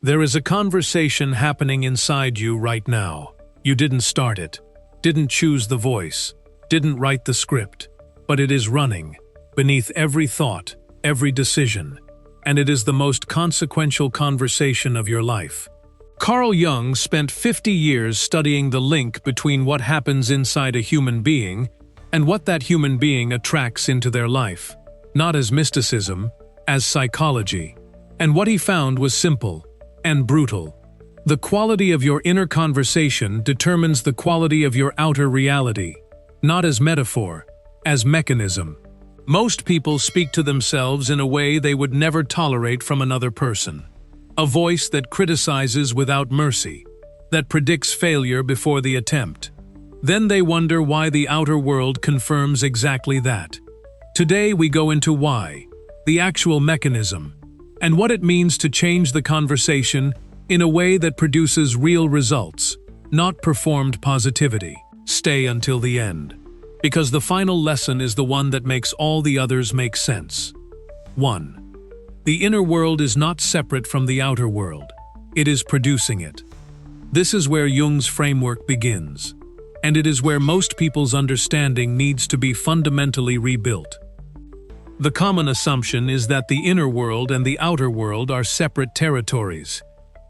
There is a conversation happening inside you right now. You didn't start it, didn't choose the voice, didn't write the script, but it is running beneath every thought, every decision, and it is the most consequential conversation of your life. Carl Jung spent 50 years studying the link between what happens inside a human being and what that human being attracts into their life, not as mysticism, as psychology. And what he found was simple and brutal. The quality of your inner conversation determines the quality of your outer reality, not as metaphor, as mechanism. Most people speak to themselves in a way they would never tolerate from another person. A voice that criticizes without mercy, that predicts failure before the attempt. Then they wonder why the outer world confirms exactly that. Today we go into why, the actual mechanism, and what it means to change the conversation in a way that produces real results, not performed positivity. Stay until the end, because the final lesson is the one that makes all the others make sense. 1. The inner world is not separate from the outer world. It is producing it. This is where Jung's framework begins, and it is where most people's understanding needs to be fundamentally rebuilt. The common assumption is that the inner world and the outer world are separate territories.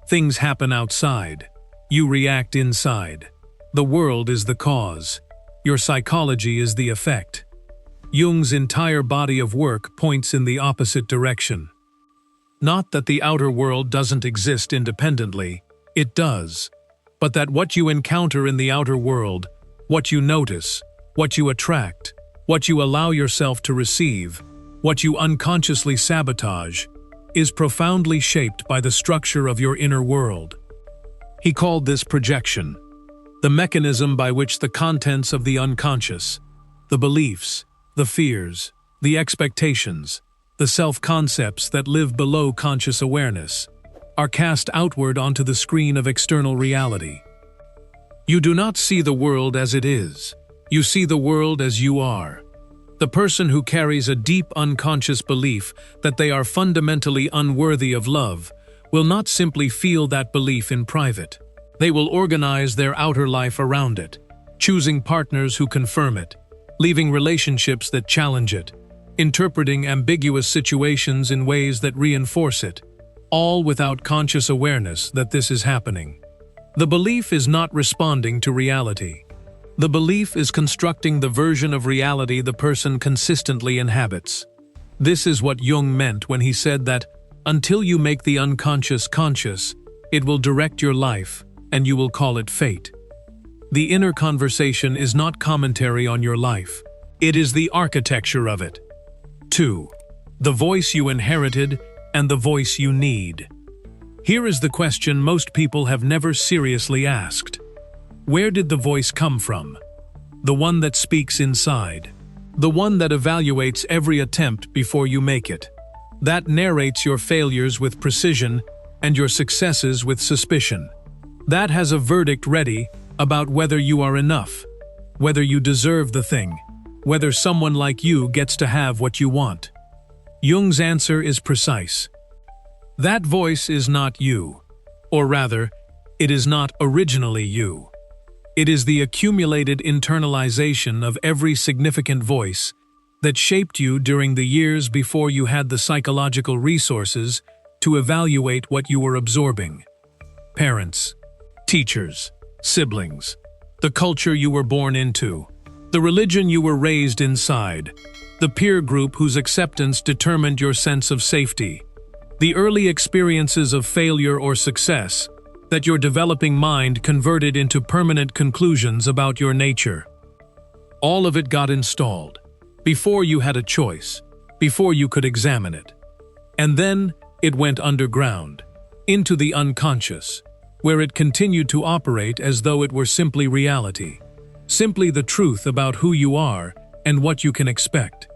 Things happen outside. You react inside. The world is the cause. Your psychology is the effect. Jung's entire body of work points in the opposite direction. Not that the outer world doesn't exist independently, it does. But that what you encounter in the outer world, what you notice, what you attract, what you allow yourself to receive, what you unconsciously sabotage, is profoundly shaped by the structure of your inner world. He called this projection, the mechanism by which the contents of the unconscious, the beliefs, the fears, the expectations, the self-concepts that live below conscious awareness, are cast outward onto the screen of external reality. You do not see the world as it is. You see the world as you are. The person who carries a deep unconscious belief that they are fundamentally unworthy of love will not simply feel that belief in private. They will organize their outer life around it, choosing partners who confirm it, leaving relationships that challenge it, interpreting ambiguous situations in ways that reinforce it, all without conscious awareness that this is happening. The belief is not responding to reality. The belief is constructing the version of reality the person consistently inhabits. This is what Jung meant when he said that, until you make the unconscious conscious, it will direct your life, and you will call it fate. The inner conversation is not commentary on your life. It is the architecture of it. 2. The voice you inherited and the voice you need. Here is the question most people have never seriously asked. Where did the voice come from? The one that speaks inside. The one that evaluates every attempt before you make it. That narrates your failures with precision and your successes with suspicion. That has a verdict ready about whether you are enough, whether you deserve the thing, whether someone like you gets to have what you want. Jung's answer is precise. That voice is not you, or rather, it is not originally you. It is the accumulated internalization of every significant voice that shaped you during the years before you had the psychological resources to evaluate what you were absorbing. Parents, teachers, siblings, the culture you were born into, the religion you were raised inside, the peer group whose acceptance determined your sense of safety, the early experiences of failure or success that your developing mind converted into permanent conclusions about your nature. All of it got installed, before you had a choice, before you could examine it. And then it went underground, into the unconscious, where it continued to operate as though it were simply reality, simply the truth about who you are and what you can expect.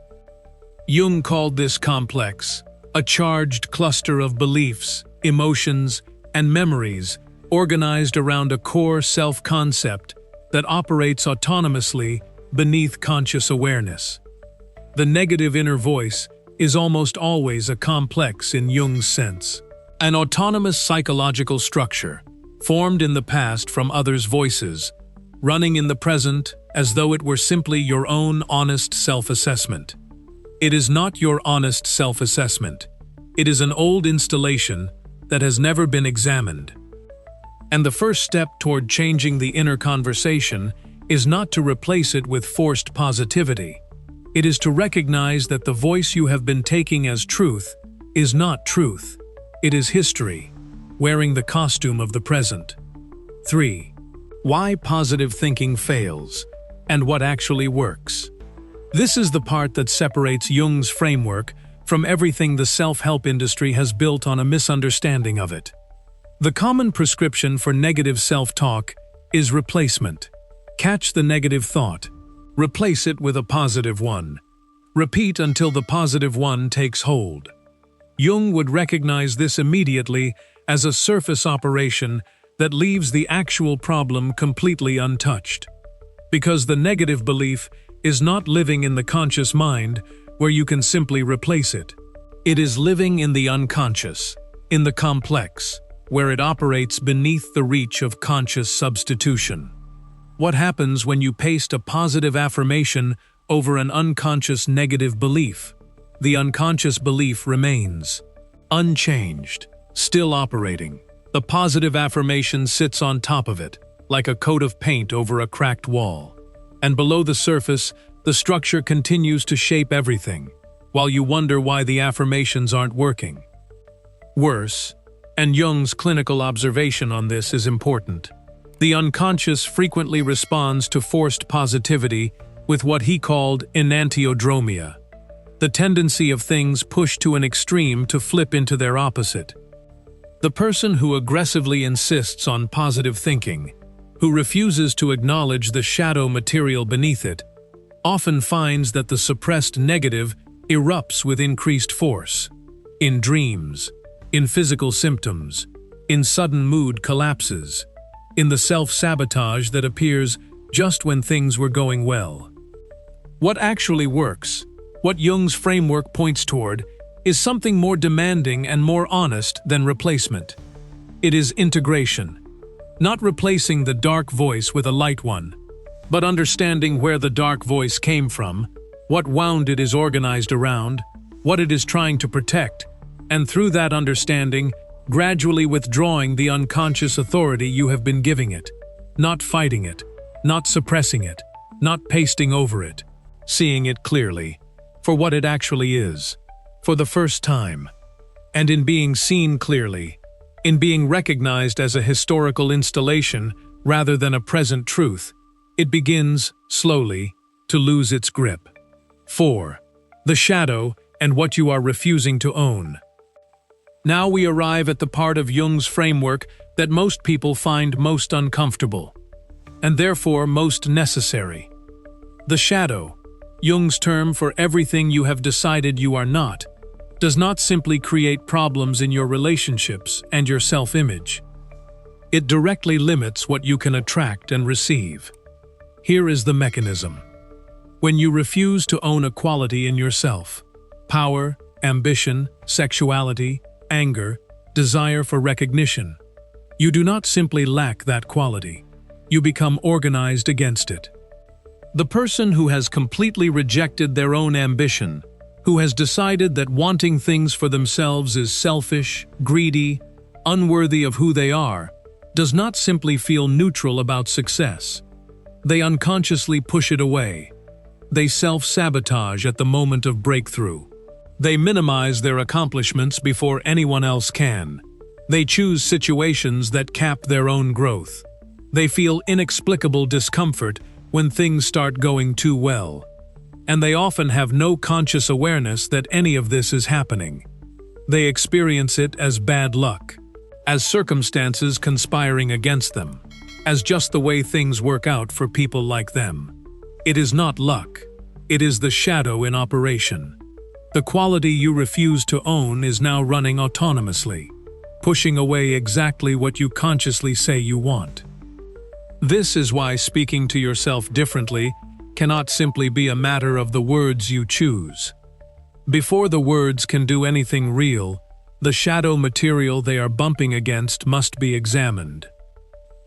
Jung called this complex, a charged cluster of beliefs, emotions, and memories organized around a core self-concept that operates autonomously beneath conscious awareness. The negative inner voice is almost always a complex in Jung's sense. An autonomous psychological structure, formed in the past from others' voices, running in the present as though it were simply your own honest self-assessment. It is not your honest self-assessment. It is an old installation that has never been examined. And the first step toward changing the inner conversation is not to replace it with forced positivity. It is to recognize that the voice you have been taking as truth is not truth. It is history, wearing the costume of the present. 3. Why positive thinking fails, and what actually works. This is the part that separates Jung's framework from everything the self-help industry has built on a misunderstanding of it. The common prescription for negative self-talk is replacement. Catch the negative thought. Replace it with a positive one. Repeat until the positive one takes hold. Jung would recognize this immediately as a surface operation that leaves the actual problem completely untouched. Because the negative belief is not living in the conscious mind where you can simply replace it. It is living in the unconscious, in the complex, where it operates beneath the reach of conscious substitution. What happens when you paste a positive affirmation over an unconscious negative belief? The unconscious belief remains unchanged, still operating. The positive affirmation sits on top of it, like a coat of paint over a cracked wall. And below the surface, the structure continues to shape everything, while you wonder why the affirmations aren't working. Worse, and Jung's clinical observation on this is important, the unconscious frequently responds to forced positivity with what he called enantiodromia, the tendency of things pushed to an extreme to flip into their opposite. The person who aggressively insists on positive thinking, who refuses to acknowledge the shadow material beneath it, often finds that the suppressed negative erupts with increased force. In dreams, in physical symptoms, in sudden mood collapses, in the self-sabotage that appears just when things were going well. What actually works, what Jung's framework points toward, is something more demanding and more honest than replacement. It is integration. Not replacing the dark voice with a light one, but understanding where the dark voice came from, what wound it is organized around, what it is trying to protect, and through that understanding, gradually withdrawing the unconscious authority you have been giving it, not fighting it, not suppressing it, not pasting over it, seeing it clearly, for what it actually is, for the first time, and in being seen clearly, in being recognized as a historical installation rather than a present truth, it begins, slowly, to lose its grip. 4. The shadow and what you are refusing to own. Now we arrive at the part of Jung's framework that most people find most uncomfortable, and therefore most necessary. The shadow, Jung's term for everything you have decided you are not, does not simply create problems in your relationships and your self-image. It directly limits what you can attract and receive. Here is the mechanism. When you refuse to own a quality in yourself, power, ambition, sexuality, anger, desire for recognition, you do not simply lack that quality. You become organized against it. The person who has completely rejected their own ambition, who has decided that wanting things for themselves is selfish, greedy, unworthy of who they are, does not simply feel neutral about success. They unconsciously push it away. They self-sabotage at the moment of breakthrough. They minimize their accomplishments before anyone else can. They choose situations that cap their own growth. They feel inexplicable discomfort when things start going too well. And they often have no conscious awareness that any of this is happening. They experience it as bad luck, as circumstances conspiring against them, as just the way things work out for people like them. It is not luck. It is the shadow in operation. The quality you refuse to own is now running autonomously, pushing away exactly what you consciously say you want. This is why speaking to yourself differently cannot simply be a matter of the words you choose. Before the words can do anything real, The shadow material they are bumping against must be examined.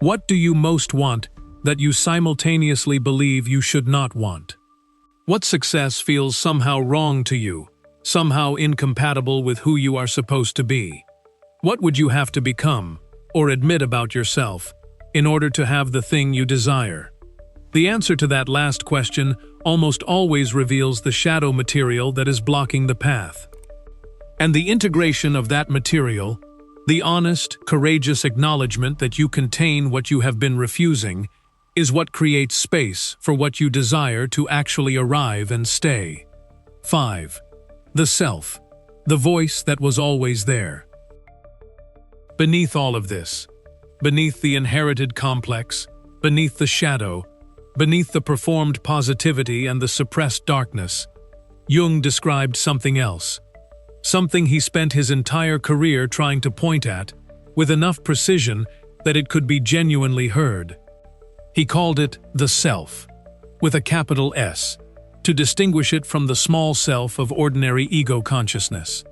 What do you most want that you simultaneously believe you should not want? What success feels somehow wrong to you, somehow incompatible with who you are supposed to be? What would you have to become, or admit about yourself, in order to have the thing you desire? The answer to that last question almost always reveals the shadow material that is blocking the path. And the integration of that material, the honest, courageous acknowledgement that you contain what you have been refusing, is what creates space for what you desire to actually arrive and stay. 5. The self, the voice that was always there. Beneath all of this, beneath the inherited complex, beneath the shadow, beneath the performed positivity and the suppressed darkness, Jung described something else. Something he spent his entire career trying to point at, with enough precision that it could be genuinely heard. He called it the self, with a capital S, to distinguish it from the small self of ordinary ego consciousness.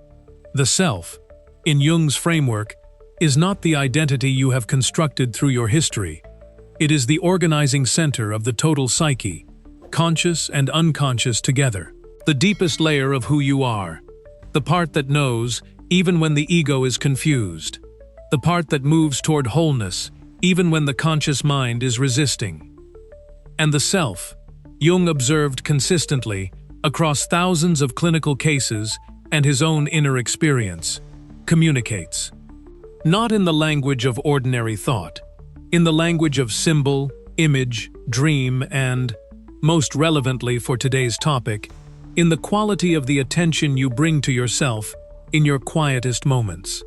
The self, in Jung's framework, is not the identity you have constructed through your history. It is the organizing center of the total psyche, conscious and unconscious together. The deepest layer of who you are. The part that knows, even when the ego is confused. The part that moves toward wholeness, even when the conscious mind is resisting. And the self, Jung observed consistently, across thousands of clinical cases and his own inner experience, communicates. Not in the language of ordinary thought, in the language of symbol, image, dream, and, most relevantly for today's topic, in the quality of the attention you bring to yourself in your quietest moments.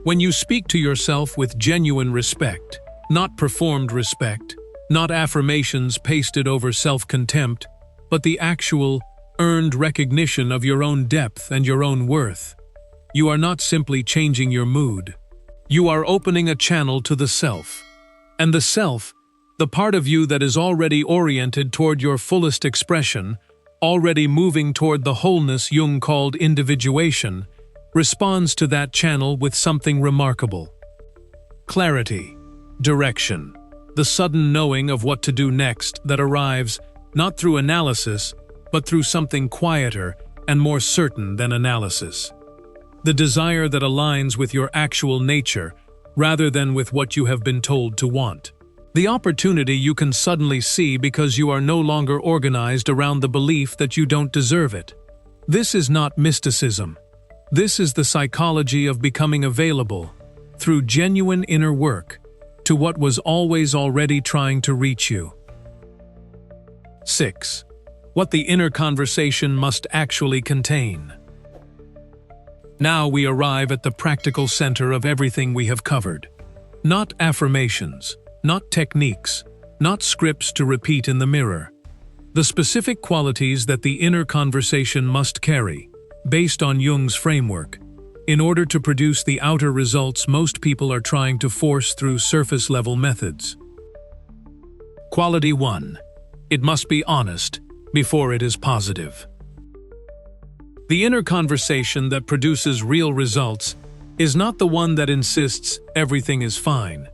When you speak to yourself with genuine respect, not performed respect, not affirmations pasted over self-contempt, but the actual, earned recognition of your own depth and your own worth, you are not simply changing your mood. You are opening a channel to the self. And the self, the part of you that is already oriented toward your fullest expression, already moving toward the wholeness Jung called individuation, responds to that channel with something remarkable. Clarity, direction, the sudden knowing of what to do next that arrives not through analysis, but through something quieter and more certain than analysis. The desire that aligns with your actual nature, rather than with what you have been told to want. The opportunity you can suddenly see because you are no longer organized around the belief that you don't deserve it. This is not mysticism. This is the psychology of becoming available, through genuine inner work, to what was always already trying to reach you. 6. What the inner conversation must actually contain. Now we arrive at the practical center of everything we have covered. Not affirmations, not techniques, not scripts to repeat in the mirror. The specific qualities that the inner conversation must carry, based on Jung's framework, in order to produce the outer results most people are trying to force through surface-level methods. Quality 1. It must be honest before it is positive. The inner conversation that produces real results is not the one that insists everything is fine.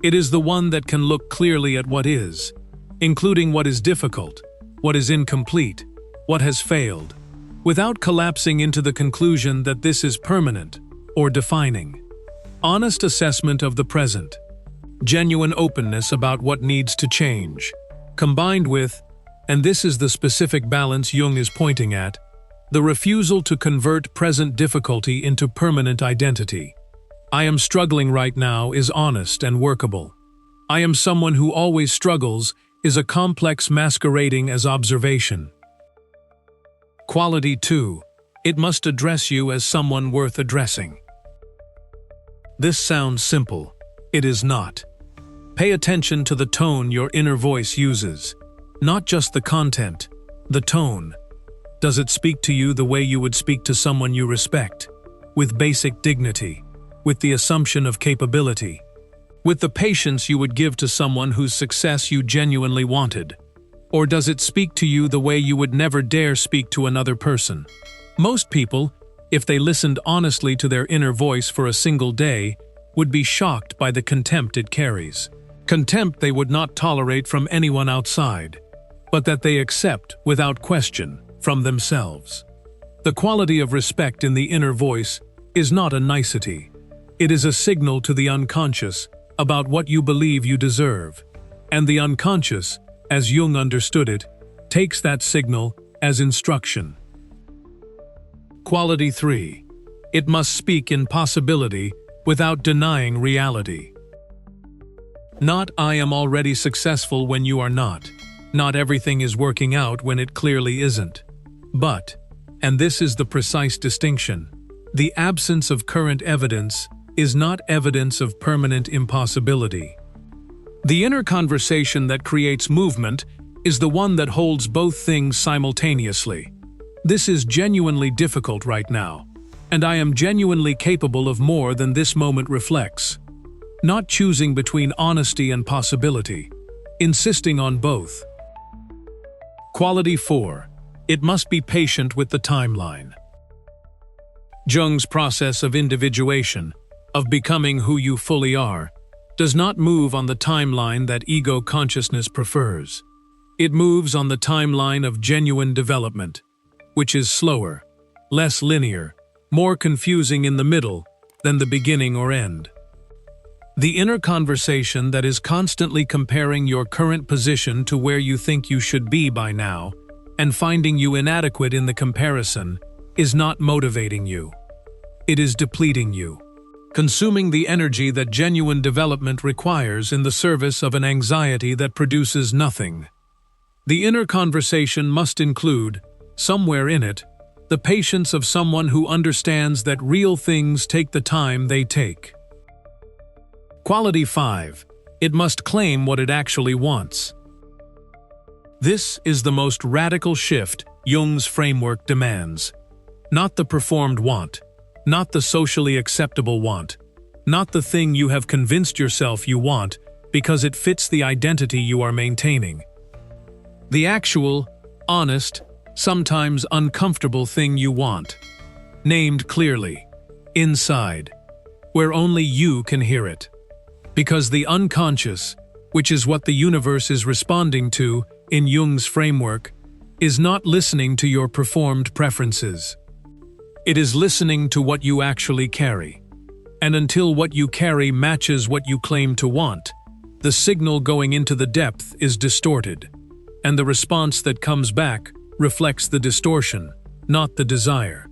It is the one that can look clearly at what is, including what is difficult, what is incomplete, what has failed, without collapsing into the conclusion that this is permanent or defining. Honest assessment of the present, genuine openness about what needs to change, combined with, and this is the specific balance Jung is pointing at, the refusal to convert present difficulty into permanent identity. I am struggling right now is honest and workable. I am someone who always struggles is a complex masquerading as observation. Quality 2. It must address you as someone worth addressing. This sounds simple. It is not. Pay attention to the tone your inner voice uses. Not just the content, the tone. Does it speak to you the way you would speak to someone you respect? With basic dignity, with the assumption of capability, with the patience you would give to someone whose success you genuinely wanted? Or does it speak to you the way you would never dare speak to another person? Most people, if they listened honestly to their inner voice for a single day, would be shocked by the contempt it carries. Contempt they would not tolerate from anyone outside, but that they accept, without question, from themselves. The quality of respect in the inner voice is not a nicety. It is a signal to the unconscious about what you believe you deserve, and the unconscious, as Jung understood it, takes that signal as instruction. Quality 3. It must speak in possibility without denying reality. Not "I am already successful" when you are not. Not everything is working out when it clearly isn't. But, and this is the precise distinction, the absence of current evidence is not evidence of permanent impossibility. The inner conversation that creates movement is the one that holds both things simultaneously. This is genuinely difficult right now, and I am genuinely capable of more than this moment reflects. Not choosing between honesty and possibility, insisting on both. Quality 4. It must be patient with the timeline. Jung's process of individuation, of becoming who you fully are, does not move on the timeline that ego consciousness prefers. It moves on the timeline of genuine development, which is slower, less linear, more confusing in the middle than the beginning or end. The inner conversation that is constantly comparing your current position to where you think you should be by now, and finding you inadequate in the comparison, is not motivating you. It is depleting you, consuming the energy that genuine development requires in the service of an anxiety that produces nothing. The inner conversation must include, somewhere in it, the patience of someone who understands that real things take the time they take. Quality 5. It must claim what it actually wants. This is the most radical shift Jung's framework demands. Not the performed want, not the socially acceptable want, not the thing you have convinced yourself you want because it fits the identity you are maintaining. The actual, honest, sometimes uncomfortable thing you want, named clearly, inside, where only you can hear it. Because the unconscious, which is what the universe is responding to in Jung's framework, is not listening to your performed preferences. It is listening to what you actually carry. And until what you carry matches what you claim to want, the signal going into the depth is distorted, and the response that comes back reflects the distortion, not the desire.